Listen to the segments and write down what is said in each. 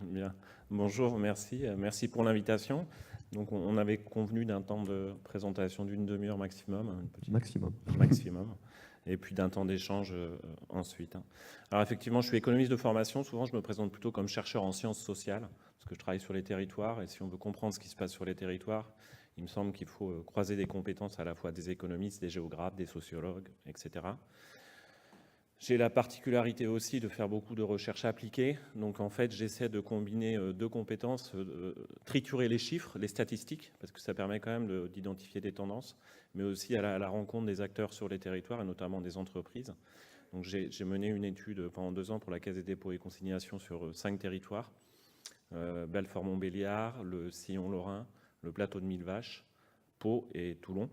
Bien. Bonjour, merci. Merci pour l'invitation. Donc, on avait convenu d'un temps de présentation d'une demi-heure maximum, Maximum. maximum, et puis d'un temps d'échange ensuite. Alors, effectivement, je suis économiste de formation. Souvent, je me présente plutôt comme chercheur en sciences sociales, parce que je travaille sur les territoires, et si on veut comprendre ce qui se passe sur les territoires, il me semble qu'il faut croiser des compétences à la fois des économistes, des géographes, des sociologues, etc. J'ai la particularité aussi de faire beaucoup de recherches appliquées. Donc, en fait, j'essaie de combiner deux compétences, triturer les chiffres, les statistiques, parce que ça permet quand même d'identifier des tendances, mais aussi à la rencontre des acteurs sur les territoires, et notamment des entreprises. Donc, j'ai mené une étude pendant 2 ans pour la Caisse des dépôts et consignations sur 5 territoires. Belfort-Montbéliard, le Sillon-Lorrain, le plateau de Millevaches, Pau et Toulon.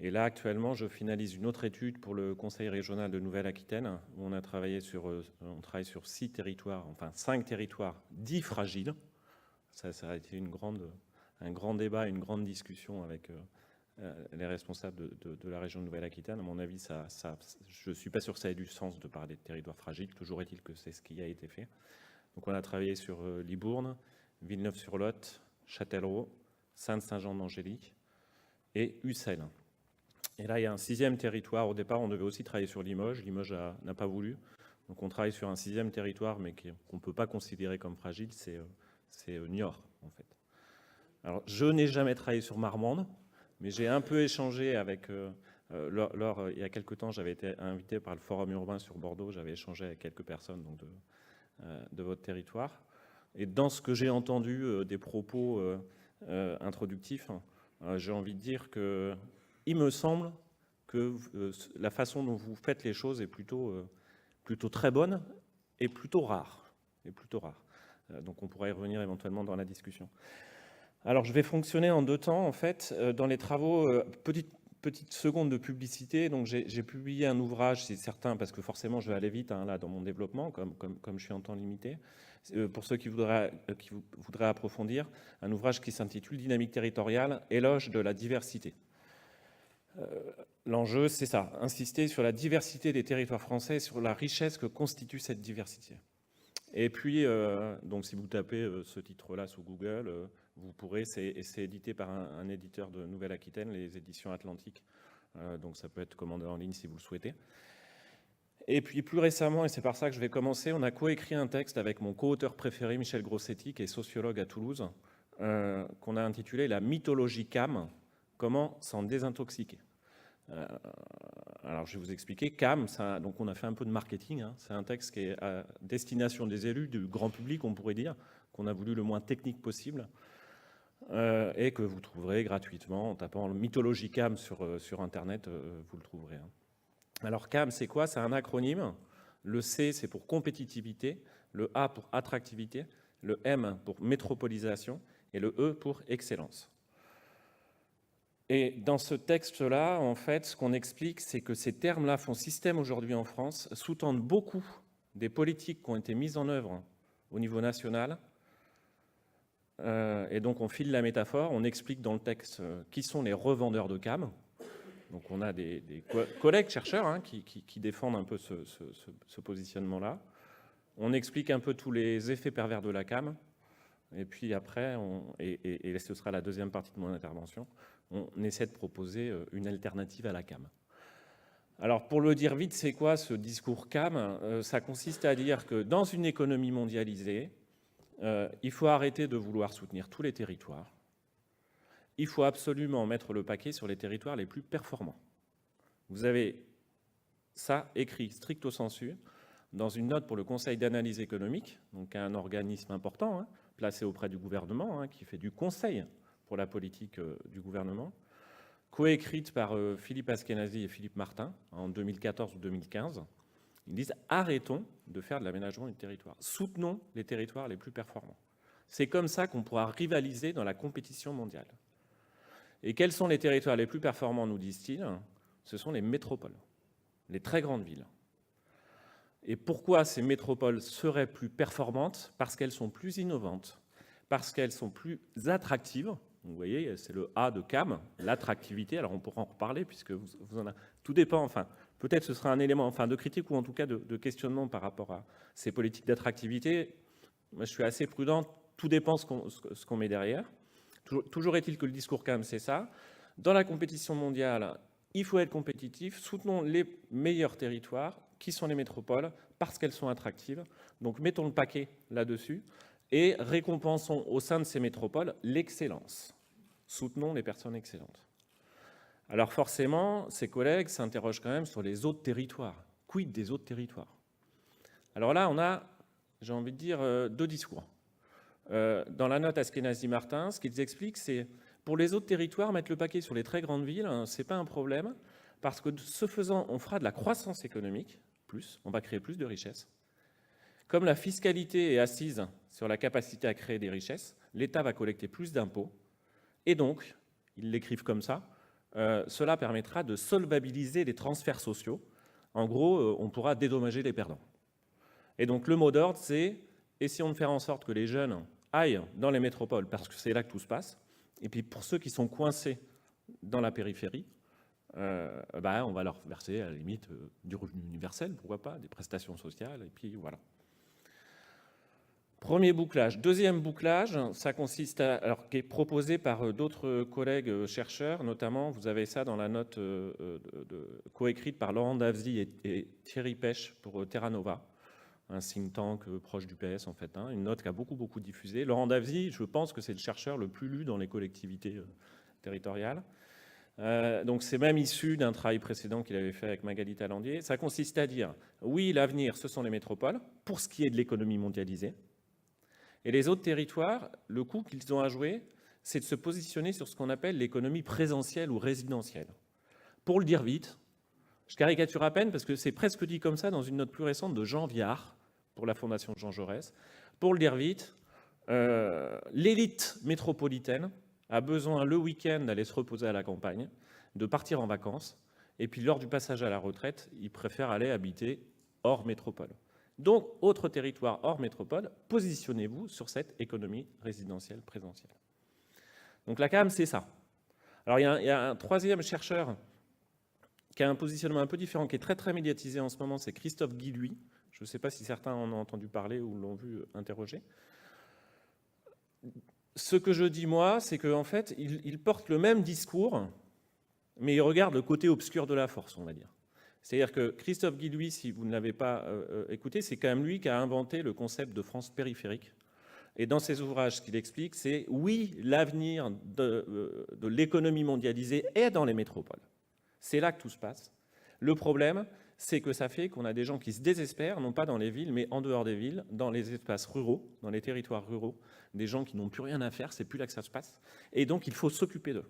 Et là, actuellement, je finalise une autre étude pour le Conseil régional de Nouvelle-Aquitaine, où on travaille sur 6 territoires, enfin 5 territoires dits fragiles. Ça a été un grand débat, une grande discussion avec les responsables de la région de Nouvelle-Aquitaine. À mon avis, je ne suis pas sûr que ça ait du sens de parler de territoires fragiles. Toujours est-il que c'est ce qui a été fait. Donc on a travaillé sur Libourne, Villeneuve-sur-Lot, Châtellerault, Sainte-Saint-Jean-d'Angély et Ussel. Et là, il y a un 6e territoire. Au départ, on devait aussi travailler sur Limoges. Limoges n'a pas voulu. Donc, on travaille sur un 6e territoire, mais qu'on ne peut pas considérer comme fragile, c'est Niort, en fait. Alors, je n'ai jamais travaillé sur Marmande, mais j'ai un peu échangé avec... il y a quelques temps, j'avais été invité par le Forum urbain sur Bordeaux. J'avais échangé avec quelques personnes donc, de votre territoire. Et dans ce que j'ai entendu des propos introductifs, j'ai envie de dire que il me semble que la façon dont vous faites les choses est plutôt très bonne et plutôt rare. Donc on pourra y revenir éventuellement dans la discussion. Alors je vais fonctionner en 2 temps en fait. Dans les travaux, petite seconde de publicité, donc j'ai publié un ouvrage, c'est certain, parce que forcément je vais aller vite là, dans mon développement, comme je suis en temps limité. Pour ceux qui voudraient approfondir, un ouvrage qui s'intitule « Dynamique territoriale, éloge de la diversité ». L'enjeu, c'est ça, insister sur la diversité des territoires français et sur la richesse que constitue cette diversité. Et puis, donc si vous tapez ce titre-là sous Google, vous pourrez, c'est édité par un éditeur de Nouvelle-Aquitaine, les éditions Atlantiques, donc ça peut être commandé en ligne si vous le souhaitez. Et puis plus récemment, et c'est par ça que je vais commencer, on a coécrit un texte avec mon co-auteur préféré, Michel Grossetti, qui est sociologue à Toulouse, qu'on a intitulé « La mythologie CAM, comment s'en désintoxiquer ». Alors je vais vous expliquer. CAM, donc on a fait un peu de marketing, c'est un texte qui est à destination des élus, du grand public, on pourrait dire, qu'on a voulu le moins technique possible, et que vous trouverez gratuitement en tapant mythologie CAM sur Internet, vous le trouverez. Alors CAM, c'est quoi? C'est un acronyme. Le C, c'est pour compétitivité, le A pour attractivité, le M pour métropolisation et le E pour excellence. Et dans ce texte-là, en fait, ce qu'on explique, c'est que ces termes-là font système aujourd'hui en France, sous-tendent beaucoup des politiques qui ont été mises en œuvre au niveau national. Et donc, on file la métaphore, on explique dans le texte qui sont les revendeurs de CAM. Donc, on a des collègues chercheurs qui défendent un peu ce positionnement-là. On explique un peu tous les effets pervers de la CAM. Et puis après, et ce sera la deuxième partie de mon intervention, on essaie de proposer une alternative à la CAM. Alors, pour le dire vite, c'est quoi ce discours CAM? Ça consiste à dire que dans une économie mondialisée, il faut arrêter de vouloir soutenir tous les territoires. Il faut absolument mettre le paquet sur les territoires les plus performants. Vous avez ça écrit stricto sensu dans une note pour le Conseil d'analyse économique, donc un organisme important, placé auprès du gouvernement, qui fait du conseil pour la politique du gouvernement, coécrite par Philippe Askenazi et Philippe Martin en 2014 ou 2015. Ils disent « Arrêtons de faire de l'aménagement du territoire. Soutenons les territoires les plus performants. » C'est comme ça qu'on pourra rivaliser dans la compétition mondiale. Et quels sont les territoires les plus performants, nous disent-ils? Ce sont les métropoles, les très grandes villes. Et pourquoi ces métropoles seraient plus performantes? Parce qu'elles sont plus innovantes, parce qu'elles sont plus attractives. Vous voyez, c'est le A de CAM, l'attractivité. Alors on pourra en reparler puisque vous en avez... Tout dépend, enfin, peut-être ce sera un élément de critique ou en tout cas de questionnement par rapport à ces politiques d'attractivité. Moi, je suis assez prudent, tout dépend ce qu'on met derrière. Toujours est-il que le discours, quand même, c'est ça. Dans la compétition mondiale, il faut être compétitif. Soutenons les meilleurs territoires, qui sont les métropoles, parce qu'elles sont attractives. Donc, mettons le paquet là-dessus et récompensons au sein de ces métropoles l'excellence. Soutenons les personnes excellentes. Alors forcément, ces collègues s'interrogent quand même sur les autres territoires. Quid des autres territoires? Alors là, on a, j'ai envie de dire, deux discours. Dans la note Askenazi-Martin, ce qu'ils expliquent, c'est pour les autres territoires, mettre le paquet sur les très grandes villes, ce n'est pas un problème, parce que ce faisant, on fera de la croissance économique, plus, on va créer plus de richesses. Comme la fiscalité est assise sur la capacité à créer des richesses, l'État va collecter plus d'impôts, et donc, ils l'écrivent comme ça, cela permettra de solvabiliser les transferts sociaux. En gros, on pourra dédommager les perdants. Et donc, le mot d'ordre, c'est essayons de faire en sorte que les jeunes aillent dans les métropoles, parce que c'est là que tout se passe. Et puis, pour ceux qui sont coincés dans la périphérie, on va leur verser, à la limite, du revenu universel, pourquoi pas, des prestations sociales, et puis voilà. Premier bouclage. Deuxième bouclage, ça consiste qui est proposé par d'autres collègues chercheurs, notamment, vous avez ça dans la note coécrite par Laurent Davzy et Thierry Pêche pour Terra Nova, un think tank proche du PS en fait, une note qui a beaucoup diffusé. Laurent Davzy, je pense que c'est le chercheur le plus lu dans les collectivités territoriales. Donc c'est même issu d'un travail précédent qu'il avait fait avec Magali Talandier. Ça consiste à dire, oui, l'avenir, ce sont les métropoles, pour ce qui est de l'économie mondialisée. Et les autres territoires, le coup qu'ils ont à jouer, c'est de se positionner sur ce qu'on appelle l'économie présentielle ou résidentielle. Pour le dire vite, je caricature à peine parce que c'est presque dit comme ça dans une note plus récente de Jean Viard pour la Fondation Jean Jaurès. Pour le dire vite, l'élite métropolitaine a besoin le week-end d'aller se reposer à la campagne, de partir en vacances, et puis lors du passage à la retraite, ils préfèrent aller habiter hors métropole. Donc, autre territoire hors métropole, positionnez-vous sur cette économie résidentielle présentielle. Donc la CAM, c'est ça. Alors il y a un troisième chercheur qui a un positionnement un peu différent, qui est très médiatisé en ce moment, c'est Christophe Guilluy. Je ne sais pas si certains en ont entendu parler ou l'ont vu interroger. Ce que je dis, moi, c'est qu'en fait, il porte le même discours, mais il regarde le côté obscur de la force, on va dire. C'est-à-dire que Christophe Guilluy, si vous ne l'avez pas écouté, c'est quand même lui qui a inventé le concept de France périphérique. Et dans ses ouvrages, ce qu'il explique, c'est oui, l'avenir de l'économie mondialisée est dans les métropoles. C'est là que tout se passe. Le problème, c'est que ça fait qu'on a des gens qui se désespèrent, non pas dans les villes, mais en dehors des villes, dans les espaces ruraux, dans les territoires ruraux, des gens qui n'ont plus rien à faire, c'est plus là que ça se passe. Et donc, il faut s'occuper d'eux.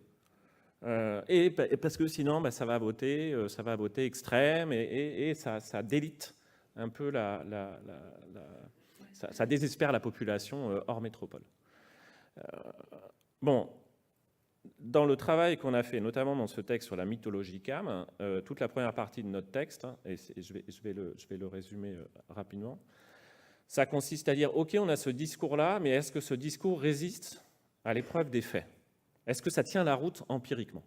Et parce que sinon, ça va voter extrême et ça délite un peu ça désespère la population hors métropole. Bon, dans le travail qu'on a fait, notamment dans ce texte sur la mythologie CAM, toute la première partie de notre texte, et je vais le résumer rapidement, ça consiste à dire, ok, on a ce discours-là, mais est-ce que ce discours résiste à l'épreuve des faits? Est-ce que ça tient la route empiriquement?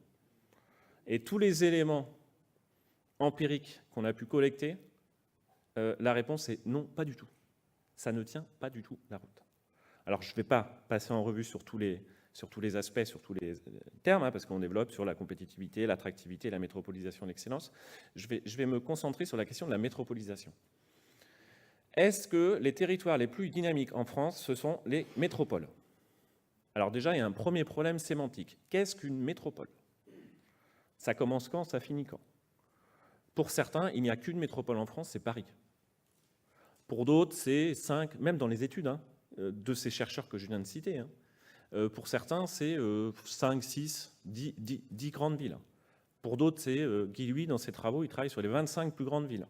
Et tous les éléments empiriques qu'on a pu collecter, la réponse est non, pas du tout. Ça ne tient pas du tout la route. Alors, je ne vais pas passer en revue sur tous les aspects, sur tous les termes, parce qu'on développe sur la compétitivité, l'attractivité, la métropolisation, l'excellence. Je vais me concentrer sur la question de la métropolisation. Est-ce que les territoires les plus dynamiques en France, ce sont les métropoles? Alors déjà, il y a un premier problème sémantique. Qu'est-ce qu'une métropole? Ça commence quand, ça finit quand? Pour certains, il n'y a qu'une métropole en France, c'est Paris. Pour d'autres, c'est 5, même dans les études de ces chercheurs que je viens de citer. Pour certains, c'est 5, 6, 10 grandes villes. Pour d'autres, c'est Guilluy, dans ses travaux, il travaille sur les 25 plus grandes villes.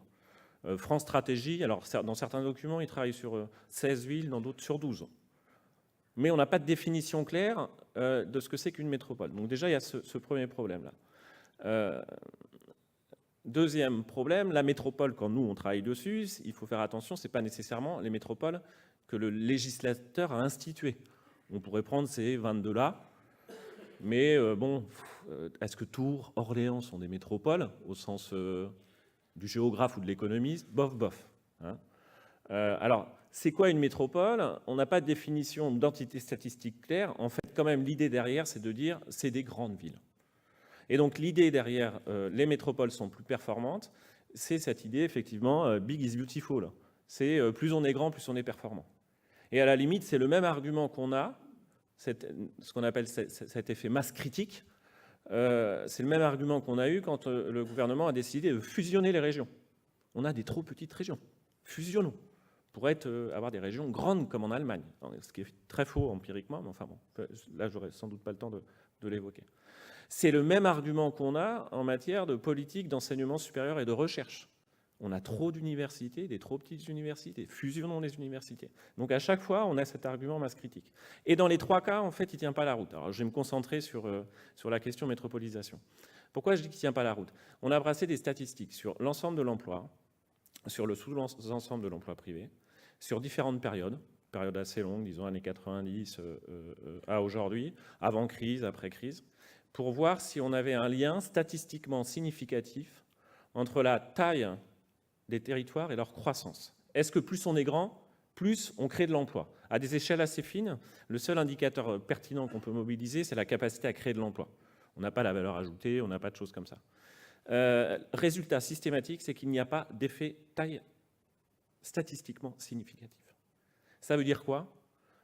France Stratégie, alors dans certains documents, il travaille sur 16 villes, dans d'autres sur 12. Mais on n'a pas de définition claire de ce que c'est qu'une métropole. Donc déjà, il y a ce premier problème-là. Deuxième problème, la métropole, quand nous, on travaille dessus, il faut faire attention, ce n'est pas nécessairement les métropoles que le législateur a instituées. On pourrait prendre ces 22-là, mais est-ce que Tours, Orléans sont des métropoles, au sens du géographe ou de l'économiste? Bof. Alors, C'est quoi une métropole? On n'a pas de définition d'entité statistique claire. En fait, quand même, l'idée derrière, c'est de dire c'est des grandes villes. Et donc, l'idée derrière les métropoles sont plus performantes, c'est cette idée, effectivement, big is beautiful. C'est plus on est grand, plus on est performant. Et à la limite, c'est le même argument qu'on a, ce qu'on appelle cet effet masse critique, c'est le même argument qu'on a eu quand le gouvernement a décidé de fusionner les régions. On a des trop petites régions. Fusionnons pour avoir des régions grandes comme en Allemagne, ce qui est très faux empiriquement, mais enfin bon, là j'aurai sans doute pas le temps de l'évoquer. C'est le même argument qu'on a en matière de politique d'enseignement supérieur et de recherche. On a trop d'universités, des trop petites universités, fusionnons les universités. Donc à chaque fois, on a cet argument masse critique. Et dans les trois cas, en fait, il ne tient pas la route. Alors je vais me concentrer sur la question métropolisation. Pourquoi je dis qu'il ne tient pas la route? On a brassé des statistiques sur l'ensemble de l'emploi, sur le sous-ensemble de l'emploi privé, sur différentes périodes assez longues, disons années 90 à aujourd'hui, avant crise, après crise, pour voir si on avait un lien statistiquement significatif entre la taille des territoires et leur croissance. Est-ce que plus on est grand, plus on crée de l'emploi? À des échelles assez fines, le seul indicateur pertinent qu'on peut mobiliser, c'est la capacité à créer de l'emploi. On n'a pas la valeur ajoutée, on n'a pas de choses comme ça. Résultat systématique, c'est qu'il n'y a pas d'effet taille statistiquement significatif. Ça veut dire quoi?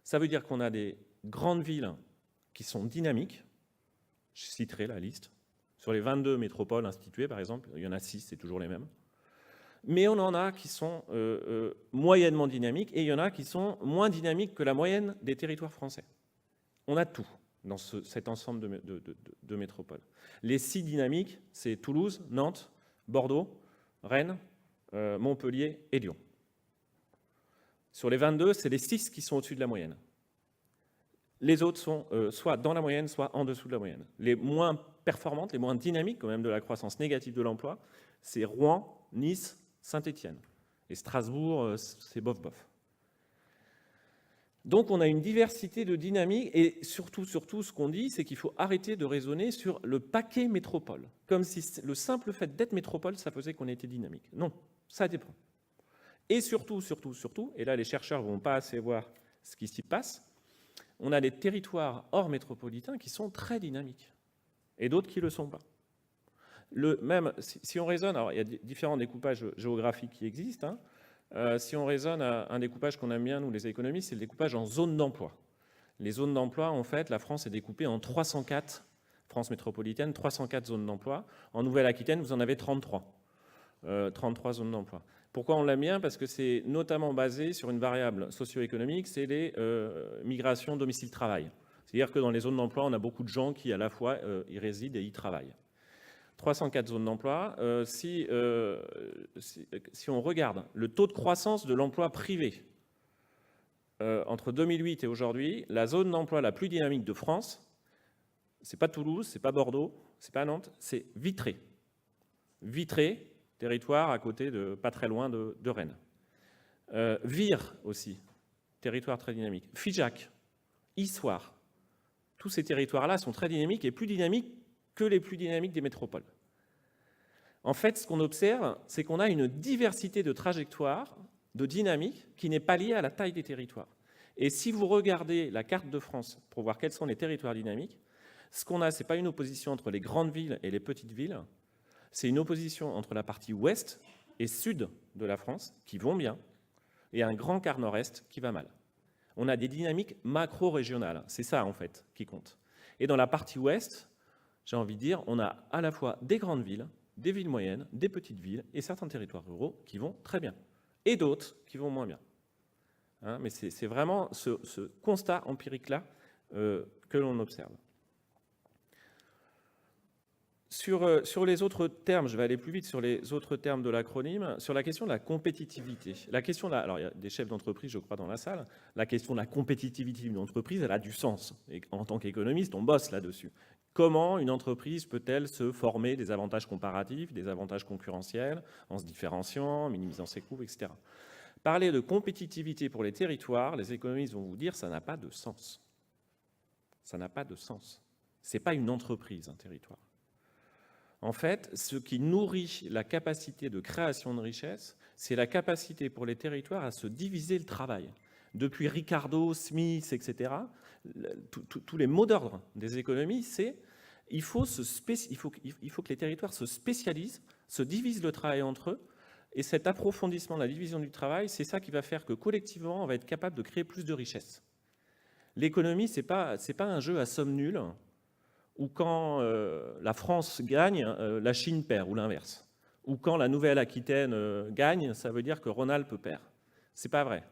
Ça veut dire qu'on a des grandes villes qui sont dynamiques. Je citerai la liste. Sur les 22 métropoles instituées, par exemple, il y en a 6, c'est toujours les mêmes. Mais on en a qui sont moyennement dynamiques et il y en a qui sont moins dynamiques que la moyenne des territoires français. On a tout dans cet ensemble de métropoles. Les 6 dynamiques, c'est Toulouse, Nantes, Bordeaux, Rennes, Montpellier et Lyon. Sur les 22, c'est les 6 qui sont au-dessus de la moyenne. Les autres sont soit dans la moyenne, soit en dessous de la moyenne. Les moins performantes, les moins dynamiques, quand même de la croissance négative de l'emploi, c'est Rouen, Nice, Saint-Étienne. Et Strasbourg, c'est bof-bof. Donc on a une diversité de dynamiques et surtout ce qu'on dit, c'est qu'il faut arrêter de raisonner sur le paquet métropole, comme si le simple fait d'être métropole, ça faisait qu'on était dynamique. Non, ça dépend. Et surtout, et là les chercheurs ne vont pas assez voir ce qui s'y passe, on a des territoires hors métropolitains qui sont très dynamiques et d'autres qui ne le sont pas. Même si on raisonne, alors il y a différents découpages géographiques qui existent, si on raisonne à un découpage qu'on aime bien, nous les économistes, c'est le découpage en zones d'emploi. Les zones d'emploi, en fait, la France est découpée en 304, France métropolitaine, 304 zones d'emploi. En Nouvelle-Aquitaine, vous en avez 33, 33 zones d'emploi. Pourquoi on l'aime bien? Parce que c'est notamment basé sur une variable socio-économique, c'est les migrations domicile-travail. C'est-à-dire que dans les zones d'emploi, on a beaucoup de gens qui, à la fois, y résident et y travaillent. 304 zones d'emploi. Si on regarde le taux de croissance de l'emploi privé entre 2008 et aujourd'hui, la zone d'emploi la plus dynamique de France, c'est pas Toulouse, c'est pas Bordeaux, c'est pas Nantes, c'est Vitré. Vitré, territoire à côté de, pas très loin de Rennes. Vire aussi, territoire très dynamique. Figeac, Issoire, tous ces territoires-là sont très dynamiques et plus dynamiques que les plus dynamiques des métropoles. En fait, ce qu'on observe, c'est qu'on a une diversité de trajectoires, de dynamiques, qui n'est pas liée à la taille des territoires. Et si vous regardez la carte de France pour voir quels sont les territoires dynamiques, ce qu'on a, ce n'est pas une opposition entre les grandes villes et les petites villes, c'est une opposition entre la partie ouest et sud de la France, qui vont bien, et un grand quart nord-est qui va mal. On a des dynamiques macro-régionales, c'est ça en fait qui compte. Et dans la partie ouest, j'ai envie de dire, on a à la fois des grandes villes, des villes moyennes, des petites villes et certains territoires ruraux qui vont très bien, et d'autres qui vont moins bien. Mais c'est vraiment ce constat empirique-là que l'on observe. Sur les autres termes, je vais aller plus vite sur les autres termes de l'acronyme, sur la question de la compétitivité. Alors il y a des chefs d'entreprise, je crois, dans la salle. La question de la compétitivité d'une entreprise, elle a du sens. Et en tant qu'économiste, on bosse là-dessus. Comment une entreprise peut-elle se former des avantages comparatifs, des avantages concurrentiels, en se différenciant, en minimisant ses coûts, etc. Parler de compétitivité pour les territoires, les économistes vont vous dire, ça n'a pas de sens. Ça n'a pas de sens. Ce n'est pas une entreprise, un territoire. En fait, ce qui nourrit la capacité de création de richesse, c'est la capacité pour les territoires à se diviser le travail. Depuis Ricardo, Smith, etc., tous les mots d'ordre des économies, c'est il faut que les territoires se spécialisent, se divisent le travail entre eux, et cet approfondissement de la division du travail, c'est ça qui va faire que collectivement, on va être capable de créer plus de richesse. L'économie, c'est pas un jeu à somme nulle, où quand la France gagne, la Chine perd, ou l'inverse. Ou quand la Nouvelle-Aquitaine gagne, ça veut dire que Rhône-Alpes perd. C'est pas vrai.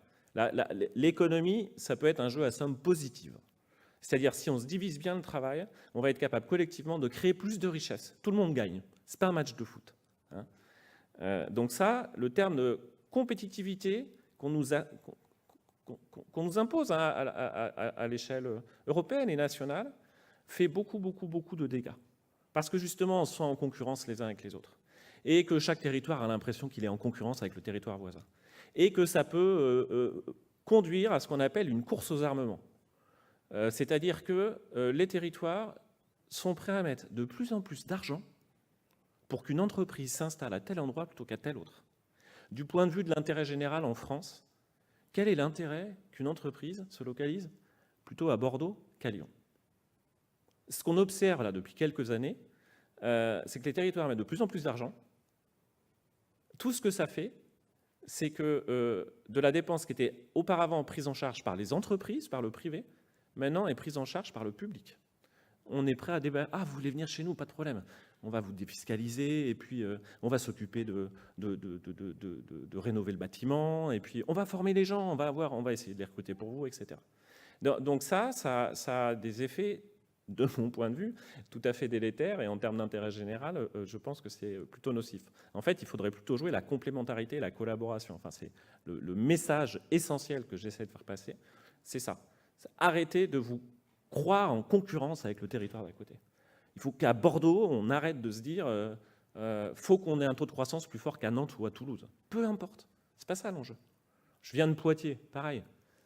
L'économie, ça peut être un jeu à somme positive. C'est-à-dire, si on se divise bien le travail, on va être capable collectivement de créer plus de richesse. Tout le monde gagne. C'est pas un match de foot. Hein. Donc ça, le terme de compétitivité qu'on nous impose à l'échelle européenne et nationale, fait beaucoup de dégâts. Parce que justement, on se sent en concurrence les uns avec les autres. Et que chaque territoire a l'impression qu'il est en concurrence avec le territoire voisin. Et que ça peut conduire à ce qu'on appelle une course aux armements. C'est-à-dire que les territoires sont prêts à mettre de plus en plus d'argent pour qu'une entreprise s'installe à tel endroit plutôt qu'à tel autre. Du point de vue de l'intérêt général en France, quel est l'intérêt qu'une entreprise se localise plutôt à Bordeaux qu'à Lyon? Ce qu'on observe là depuis quelques années, c'est que les territoires mettent de plus en plus d'argent. Tout ce que ça fait, c'est que de la dépense qui était auparavant prise en charge par les entreprises, par le privé, maintenant est prise en charge par le public. On est prêt à débattre. Ah, vous voulez venir chez nous, pas de problème. On va vous défiscaliser, et puis on va s'occuper de rénover le bâtiment, et puis on va former les gens, on va essayer de les recruter pour vous, etc. Donc ça a des effets, de mon point de vue, tout à fait délétères, et en termes d'intérêt général, je pense que c'est plutôt nocif. En fait, il faudrait plutôt jouer la complémentarité et la collaboration. Enfin, c'est le message essentiel que j'essaie de faire passer, c'est ça. Arrêtez de vous croire en concurrence avec le territoire d'à côté. Il faut qu'à Bordeaux, on arrête de se dire faut qu'on ait un taux de croissance plus fort qu'à Nantes ou à Toulouse. Peu importe. C'est pas ça l'enjeu. Je viens de Poitiers, pareil.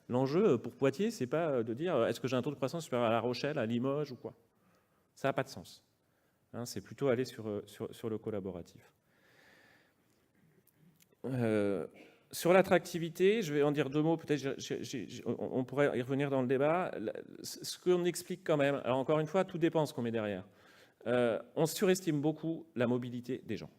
L'enjeu pour Poitiers, c'est pas de dire est-ce que j'ai un taux de croissance supérieur à La Rochelle, à Limoges ou quoi. Ça n'a pas de sens. Hein, c'est plutôt aller sur le collaboratif. Sur l'attractivité, je vais en dire deux mots, peut-être on pourrait y revenir dans le débat. Ce qu'on explique quand même, alors encore une fois, tout dépend de ce qu'on met derrière. On surestime beaucoup la mobilité des gens.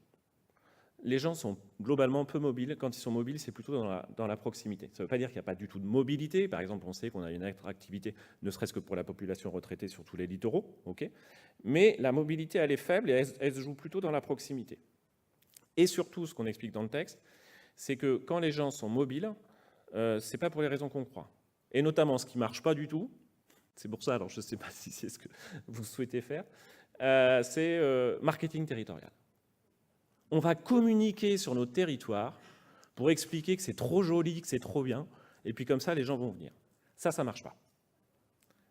Les gens sont globalement peu mobiles. Quand ils sont mobiles, c'est plutôt dans la proximité. Ça ne veut pas dire qu'il n'y a pas du tout de mobilité. Par exemple, on sait qu'on a une attractivité, ne serait-ce que pour la population retraitée sur tous les littoraux. Okay, mais la mobilité, elle est faible et elle se joue plutôt dans la proximité. Et surtout, ce qu'on explique dans le texte, c'est que quand les gens sont mobiles, ce n'est pas pour les raisons qu'on croit. Et notamment, ce qui ne marche pas du tout, c'est pour ça, alors je ne sais pas si c'est ce que vous souhaitez faire, c'est marketing territorial. On va communiquer sur nos territoires pour expliquer que c'est trop joli, que c'est trop bien, et puis comme ça, les gens vont venir. Ça ne marche pas.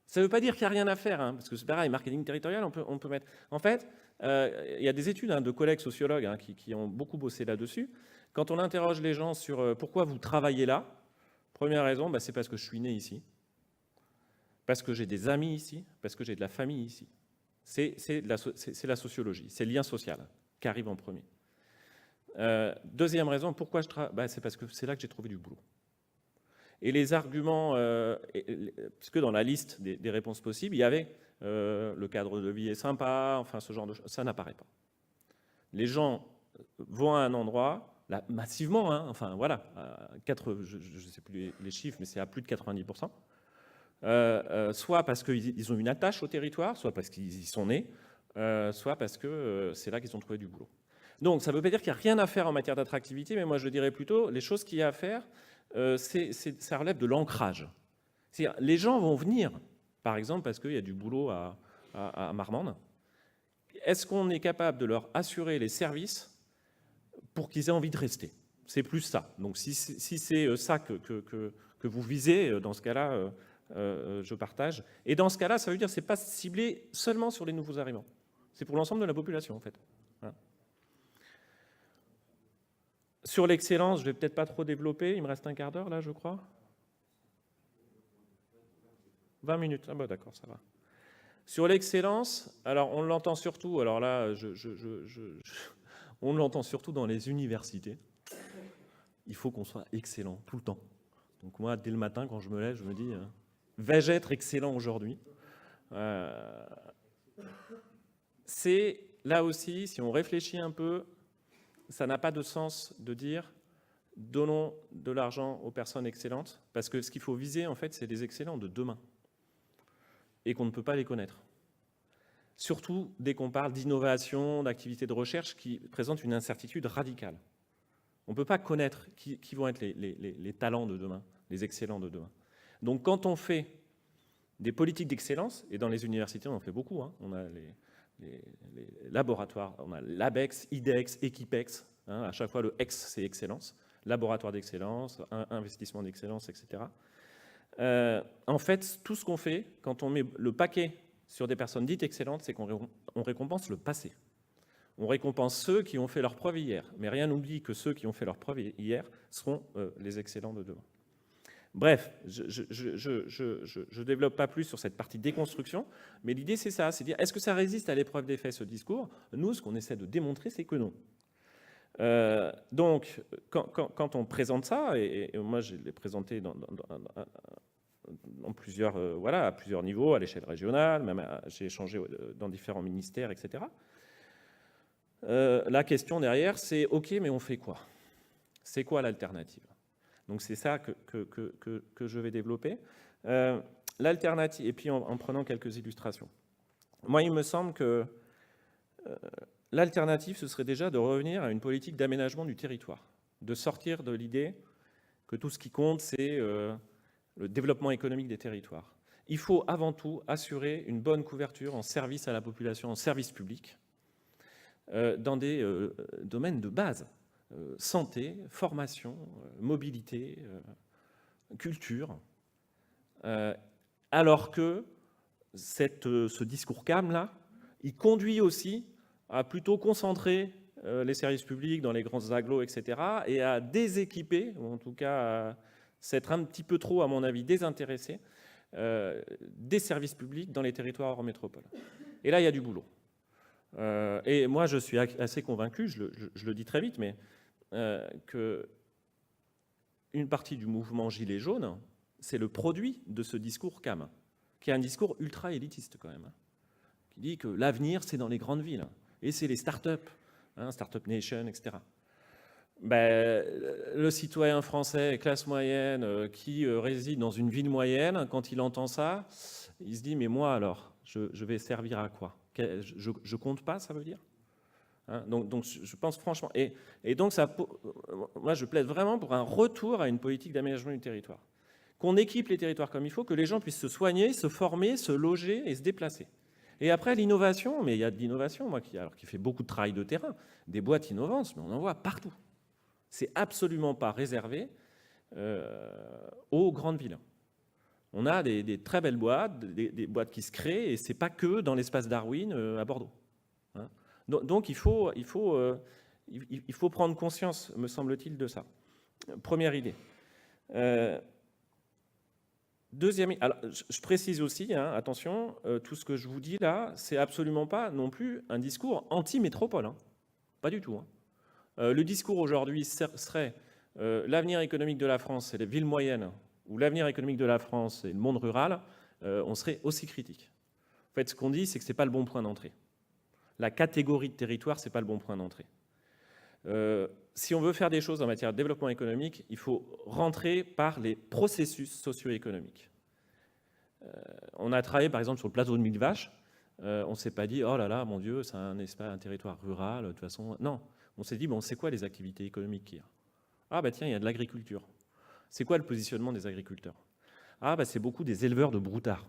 Ça ne veut pas dire qu'il n'y a rien à faire, hein, parce que c'est pareil, marketing territorial, on peut mettre... En fait, il y a des études de collègues sociologues qui ont beaucoup bossé là-dessus. Quand on interroge les gens sur pourquoi vous travaillez là, première raison, c'est parce que je suis né ici, parce que j'ai des amis ici, parce que j'ai de la famille ici. C'est la sociologie, c'est le lien social qui arrive en premier. Deuxième raison, pourquoi je travaille, c'est parce que c'est là que j'ai trouvé du boulot. Et les arguments, puisque dans la liste des réponses possibles, il y avait le cadre de vie est sympa, enfin ce genre de choses, ça n'apparaît pas. Les gens vont à un endroit, là, massivement, hein, enfin voilà, je ne sais plus les chiffres, mais c'est à plus de 90%, soit parce qu'ils ont une attache au territoire, soit parce qu'ils y sont nés, soit parce que c'est là qu'ils ont trouvé du boulot. Donc ça ne veut pas dire qu'il n'y a rien à faire en matière d'attractivité, mais moi je dirais plutôt, les choses qu'il y a à faire, ça relève de l'ancrage. C'est-à-dire, les gens vont venir, par exemple, parce qu'il y a du boulot à Marmande. Est-ce qu'on est capable de leur assurer les services pour qu'ils aient envie de rester? C'est plus ça. Donc si c'est ça que vous visez, dans ce cas-là, je partage. Et dans ce cas-là, ça veut dire que ce n'est pas ciblé seulement sur les nouveaux arrivants. C'est pour l'ensemble de la population, en fait. Voilà. Sur l'excellence, je ne vais peut-être pas trop développer. Il me reste un quart d'heure, là, je crois. 20 minutes. Ah bah d'accord, ça va. Sur l'excellence, alors on l'entend surtout, alors là, on l'entend surtout dans les universités. Il faut qu'on soit excellent tout le temps. Donc moi, dès le matin, quand je me lève, je me dis, vais-je être excellent aujourd'hui ? C'est là aussi, si on réfléchit un peu, ça n'a pas de sens de dire donnons de l'argent aux personnes excellentes, parce que ce qu'il faut viser, en fait, c'est les excellents de demain, et qu'on ne peut pas les connaître. Surtout dès qu'on parle d'innovation, d'activités de recherche qui présentent une incertitude radicale. On ne peut pas connaître qui vont être les talents de demain, les excellents de demain. Donc quand on fait des politiques d'excellence, et dans les universités on en fait beaucoup, hein, on a les laboratoires, on a l'ABEX, IDEX, Equipex, hein, à chaque fois le X c'est excellence, laboratoire d'excellence, investissement d'excellence, etc. En fait, tout ce qu'on fait, quand on met le paquet sur des personnes dites excellentes, c'est qu'on récompense le passé. On récompense ceux qui ont fait leur preuve hier, mais rien n'oublie que ceux qui ont fait leur preuve hier seront les excellents de demain. Bref, je ne développe pas plus sur cette partie déconstruction, mais l'idée c'est ça, c'est dire, est-ce que ça résiste à l'épreuve des faits, ce discours ? Nous, ce qu'on essaie de démontrer, c'est que non. Donc, quand on présente ça, et moi je l'ai présenté dans plusieurs, à plusieurs niveaux, à l'échelle régionale, même j'ai échangé dans différents ministères, etc. La question derrière, c'est OK, mais on fait quoi ? C'est quoi l'alternative ? Donc c'est ça que je vais développer. L'alternative, et puis en prenant quelques illustrations. Moi, il me semble que l'alternative, ce serait déjà de revenir à une politique d'aménagement du territoire, de sortir de l'idée que tout ce qui compte, c'est le développement économique des territoires. Il faut avant tout assurer une bonne couverture en service à la population, en service public, dans des domaines de base, santé, formation, mobilité, culture, alors que ce discours CAM-là, il conduit aussi à plutôt concentrer les services publics dans les grands agglos, etc., et à déséquiper, ou en tout cas à s'être un petit peu trop, à mon avis, désintéressé des services publics dans les territoires hors métropole. Et là, il y a du boulot. Et moi, je suis assez convaincu, je le dis très vite, mais qu'une partie du mouvement Gilets jaunes, c'est le produit de ce discours CAM, qui est un discours ultra-élitiste quand même, qui dit que l'avenir, c'est dans les grandes villes, et c'est les start-up, Startup Nation, etc. Le citoyen français, classe moyenne, qui réside dans une ville moyenne, quand il entend ça, il se dit, mais moi alors, je vais servir à quoi ? Je compte pas, ça veut dire ? Donc je pense franchement, et donc moi je plaide vraiment pour un retour à une politique d'aménagement du territoire, qu'on équipe les territoires comme il faut, que les gens puissent se soigner, se former, se loger et se déplacer. Et après l'innovation, mais il y a de l'innovation, moi qui fait beaucoup de travail de terrain, des boîtes innovantes, mais on en voit partout. C'est absolument pas réservé aux grandes villes. On a des très belles boîtes, des boîtes qui se créent, et c'est pas que dans l'espace Darwin à Bordeaux. Donc il faut prendre conscience, me semble-t-il, de ça. Première idée. Deuxième, alors je précise aussi, attention, tout ce que je vous dis là, c'est absolument pas non plus un discours anti-métropole, pas du tout. Le discours aujourd'hui serait l'avenir économique de la France, c'est les villes moyennes, ou l'avenir économique de la France, c'est le monde rural, on serait aussi critique. En fait, ce qu'on dit, c'est que ce n'est pas le bon point d'entrée. La catégorie de territoire, ce n'est pas le bon point d'entrée. Si on veut faire des choses en matière de développement économique, il faut rentrer par les processus socio-économiques. On a travaillé par exemple sur le plateau de Millevaches, on ne s'est pas dit « oh là là, mon Dieu, c'est un territoire rural, de toute façon… » Non, on s'est dit « bon, c'est quoi les activités économiques qu'il y a ?» Ah bah tiens, il y a de l'agriculture. C'est quoi le positionnement des agriculteurs ? Ah bah c'est beaucoup des éleveurs de broutards.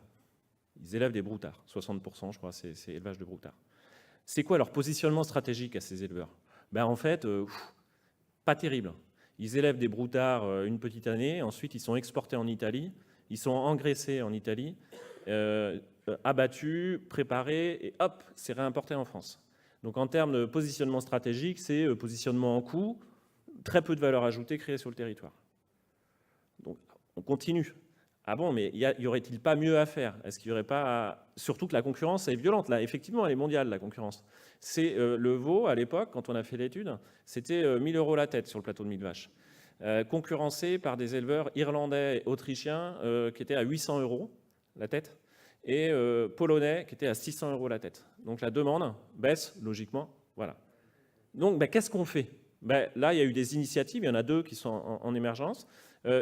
Ils élèvent des broutards, 60% je crois, c'est élevage de broutards. C'est quoi leur positionnement stratégique à ces éleveurs ? En fait, pas terrible. Ils élèvent des broutards une petite année, ensuite ils sont exportés en Italie, ils sont engraissés en Italie, abattus, préparés, et hop, c'est réimporté en France. Donc en termes de positionnement stratégique, c'est positionnement en coût, très peu de valeur ajoutée créée sur le territoire. Donc on continue. Ah bon, mais y aurait-il pas mieux à faire? Est-ce qu'il n'y aurait pas... Surtout que la concurrence est violente, là. Effectivement, elle est mondiale, la concurrence. C'est le veau, à l'époque, quand on a fait l'étude, c'était 1 000 € la tête sur le plateau de Millevaches. Concurrencé par des éleveurs irlandais et autrichiens qui étaient à 800 € la tête, et polonais qui étaient à 600 € la tête. Donc la demande baisse, logiquement. Voilà. Donc, qu'est-ce qu'on fait? Là, il y a eu des initiatives, il y en a 2 qui sont en émergence.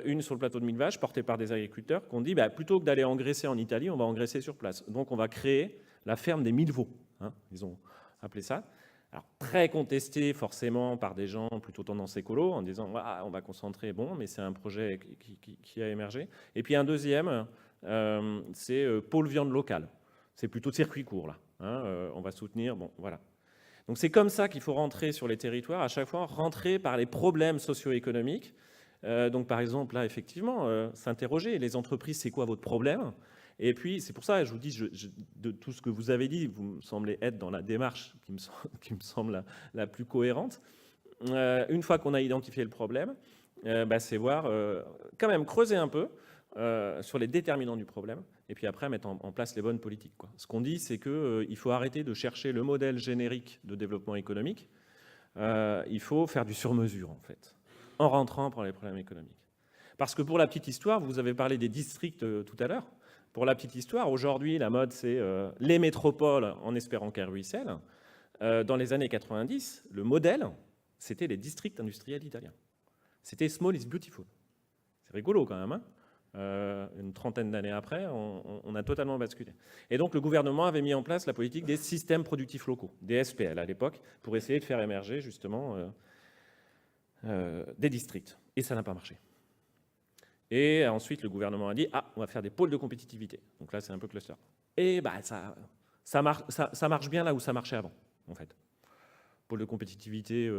Une sur le plateau de Millevaches, portée par des agriculteurs, qui ont dit plutôt que d'aller engraisser en Italie, on va engraisser sur place. Donc on va créer la ferme des 1000 veaux, hein, ils ont appelé ça. Alors, très contesté forcément par des gens plutôt tendance écolo, en disant on va concentrer, bon, mais c'est un projet qui a émergé. Et puis un deuxième, c'est pôle viande locale. C'est plutôt de circuit court, là. Hein, on va soutenir, bon, voilà. Donc c'est comme ça qu'il faut rentrer sur les territoires, à chaque fois rentrer par les problèmes socio-économiques. Donc par exemple, là, effectivement, s'interroger, les entreprises, c'est quoi votre problème? Et puis, c'est pour ça, je vous dis, de tout ce que vous avez dit, vous me semblez être dans la démarche qui me semble la plus cohérente. Une fois qu'on a identifié le problème, c'est voir, quand même, creuser un peu sur les déterminants du problème, et puis après, mettre en place les bonnes politiques, quoi. Ce qu'on dit, c'est qu'il faut arrêter de chercher le modèle générique de développement économique. Il faut faire du sur-mesure, en fait, en rentrant par les problèmes économiques. Parce que pour la petite histoire, vous avez parlé des districts tout à l'heure. Pour la petite histoire, aujourd'hui, la mode, c'est les métropoles en espérant qu'elles ruissellent. Dans les années 90, le modèle, c'était les districts industriels italiens. C'était small is beautiful. C'est rigolo quand même, hein. Une trentaine d'années après, on a totalement basculé. Et donc le gouvernement avait mis en place la politique des systèmes productifs locaux, des SPL à l'époque, pour essayer de faire émerger justement des districts. Et ça n'a pas marché. Et ensuite, le gouvernement a dit on va faire des pôles de compétitivité. Donc là, c'est un peu cluster. Et ça marche bien là où ça marchait avant, en fait. Pôle de compétitivité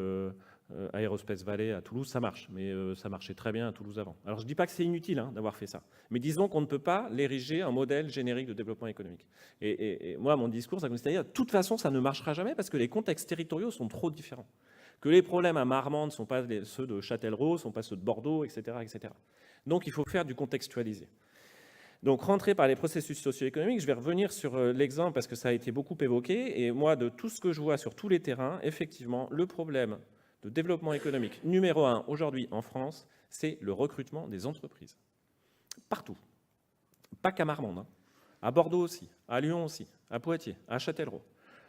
Aerospace Valley à Toulouse, ça marche, mais ça marchait très bien à Toulouse avant. Alors je ne dis pas que c'est inutile d'avoir fait ça, mais disons qu'on ne peut pas l'ériger en modèle générique de développement économique. Et moi, mon discours, ça consiste à dire, de toute façon, ça ne marchera jamais parce que les contextes territoriaux sont trop différents. Que les problèmes à Marmande ne sont pas ceux de Châtellerault, ne sont pas ceux de Bordeaux, etc., etc. Donc il faut faire du contextualisé. Donc, rentrer par les processus socio-économiques, je vais revenir sur l'exemple parce que ça a été beaucoup évoqué. Et moi, de tout ce que je vois sur tous les terrains, effectivement, le problème de développement économique numéro 1 aujourd'hui en France, c'est le recrutement des entreprises. Partout. Pas qu'à Marmande, hein. À Bordeaux aussi, à Lyon aussi, à Poitiers, à Châtellerault.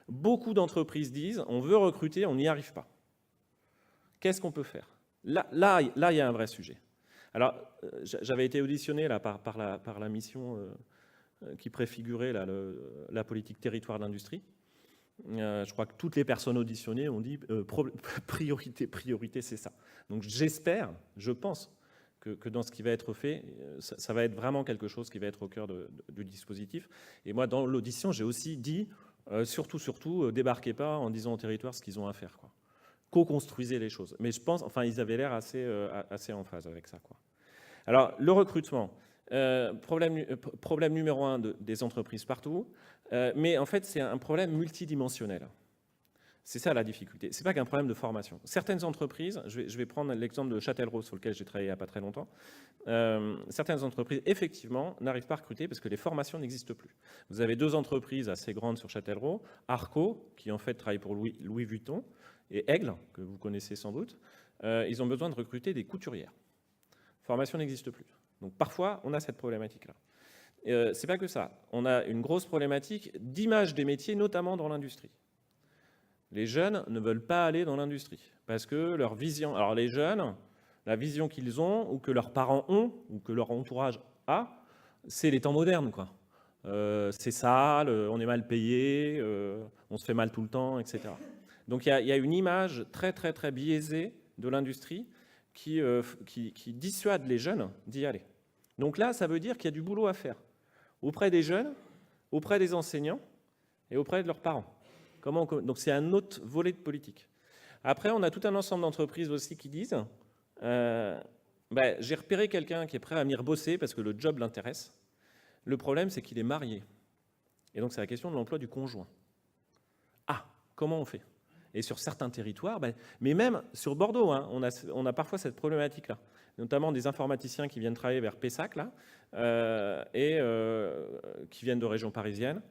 Beaucoup d'entreprises disent on veut recruter, on n'y arrive pas. Qu'est-ce qu'on peut faire? Là, il y a un vrai sujet. Alors, j'avais été auditionné là, par la mission qui préfigurait là, la politique territoire d'industrie. Je crois que toutes les personnes auditionnées ont dit priorité, c'est ça. Donc j'espère, je pense que dans ce qui va être fait, ça va être vraiment quelque chose qui va être au cœur du dispositif. Et moi, dans l'audition, j'ai aussi dit, surtout, débarquez pas en disant au territoire ce qu'ils ont à faire, quoi. Co-construisez les choses. Mais je pense, enfin, ils avaient l'air assez en phase avec ça, quoi. Alors, le recrutement, problème numéro 1 des entreprises partout, mais en fait, c'est un problème multidimensionnel. C'est ça la difficulté. Ce n'est pas qu'un problème de formation. Certaines entreprises, je vais prendre l'exemple de Châtellerault, sur lequel j'ai travaillé il n'y a pas très longtemps, certaines entreprises, effectivement, n'arrivent pas à recruter parce que les formations n'existent plus. Vous avez 2 entreprises assez grandes sur Châtellerault, Arco, qui en fait travaille pour Louis Vuitton, et Aigle, que vous connaissez sans doute. Ils ont besoin de recruter des couturières. Formation n'existe plus. Donc parfois, on a cette problématique-là. C'est pas que ça. On a une grosse problématique d'image des métiers, notamment dans l'industrie. Les jeunes ne veulent pas aller dans l'industrie parce que leur vision... Alors les jeunes, la vision qu'ils ont, ou que leurs parents ont, ou que leur entourage a, c'est les temps modernes, quoi. C'est sale, on est mal payé, on se fait mal tout le temps, etc. Donc il y a une image très, très, très biaisée de l'industrie qui dissuade les jeunes d'y aller. Donc là, ça veut dire qu'il y a du boulot à faire auprès des jeunes, auprès des enseignants et auprès de leurs parents. Donc c'est un autre volet de politique. Après, on a tout un ensemble d'entreprises aussi qui disent j'ai repéré quelqu'un qui est prêt à venir bosser parce que le job l'intéresse. Le problème, c'est qu'il est marié. Et donc c'est la question de l'emploi du conjoint. Ah, comment on fait? Et sur certains territoires, mais même sur Bordeaux, hein, on a parfois cette problématique-là. notamment des informaticiens qui viennent travailler vers Pessac, là, qui viennent de régions parisiennes.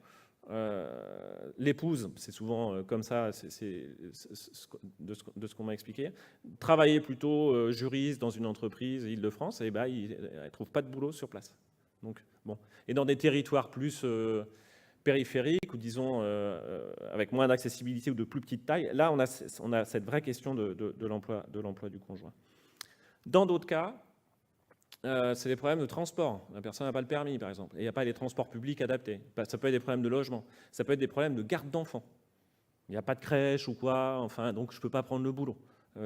L'épouse, c'est souvent comme ça, de ce qu'on m'a expliqué, travailler plutôt juriste dans une entreprise Île-de-France, et elle ne trouve pas de boulot sur place. Donc, bon. Et dans des territoires plus périphériques, ou disons avec moins d'accessibilité ou de plus petite taille, là on a cette vraie question de l'emploi du conjoint. Dans d'autres cas, c'est des problèmes de transport. La personne n'a pas le permis, par exemple, et il n'y a pas les transports publics adaptés. Ça peut être des problèmes de logement, ça peut être des problèmes de garde d'enfants. Il n'y a pas de crèche ou quoi, enfin, donc je ne peux pas prendre le boulot,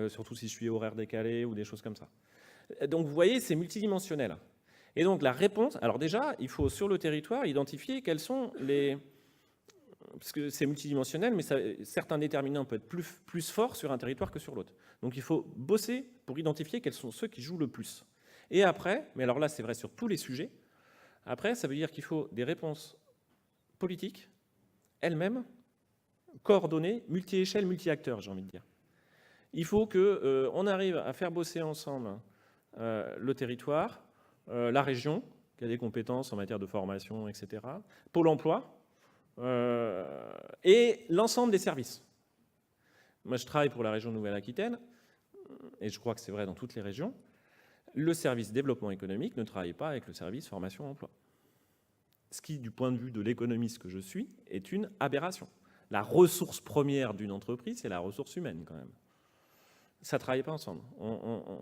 surtout si je suis horaire décalé ou des choses comme ça. Donc vous voyez, c'est multidimensionnel. Et donc la réponse, alors déjà, il faut sur le territoire identifier quels sont les... Parce que c'est multidimensionnel, mais certains déterminants peuvent être plus forts sur un territoire que sur l'autre. Donc il faut bosser pour identifier quels sont ceux qui jouent le plus. Et après, mais alors là c'est vrai sur tous les sujets, après ça veut dire qu'il faut des réponses politiques, elles-mêmes, coordonnées, multi-échelles, multi-acteurs, j'ai envie de dire. Il faut qu'on arrive à faire bosser ensemble le territoire, la région, qui a des compétences en matière de formation, etc., Pôle emploi, et l'ensemble des services. Moi je travaille pour la région Nouvelle-Aquitaine, et je crois que c'est vrai dans toutes les régions. Le service développement économique ne travaille pas avec le service formation-emploi. Ce qui, du point de vue de l'économiste que je suis, est une aberration. La ressource première d'une entreprise, c'est la ressource humaine, quand même. Ça ne travaille pas ensemble.